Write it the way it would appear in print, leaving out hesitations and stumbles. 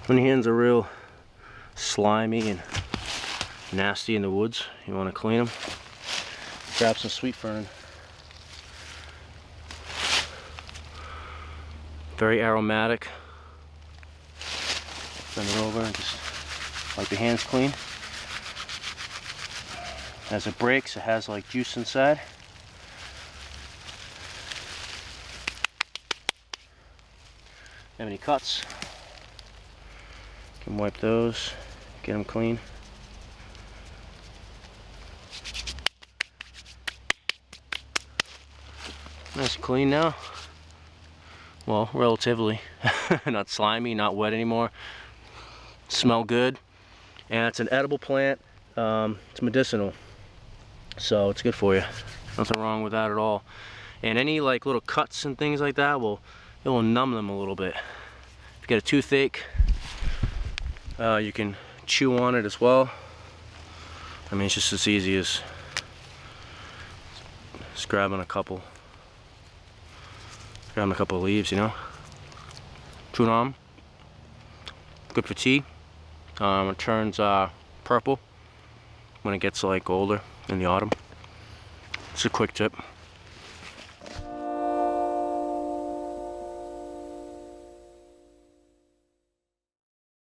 When your hands are real slimy and nasty in the woods, you want to clean them, grab some Sweetfern. Very aromatic. Bend it over and just wipe your hands clean. As it breaks, it has like juice inside. Have any cuts? Can wipe those, get them clean. Nice and clean now. Well, relatively. Not slimy, not wet anymore. Smell good. And it's an edible plant. It's medicinal. So it's good for you. Nothing wrong with that at all. And any like little cuts and things like that, it will numb them a little bit. If you get a toothache, you can chew on it as well. I mean, it's just as easy as just grabbing a couple of leaves, you know. Chewing on 'em. Good for tea. It turns purple when it gets like older in the autumn. It's a quick tip.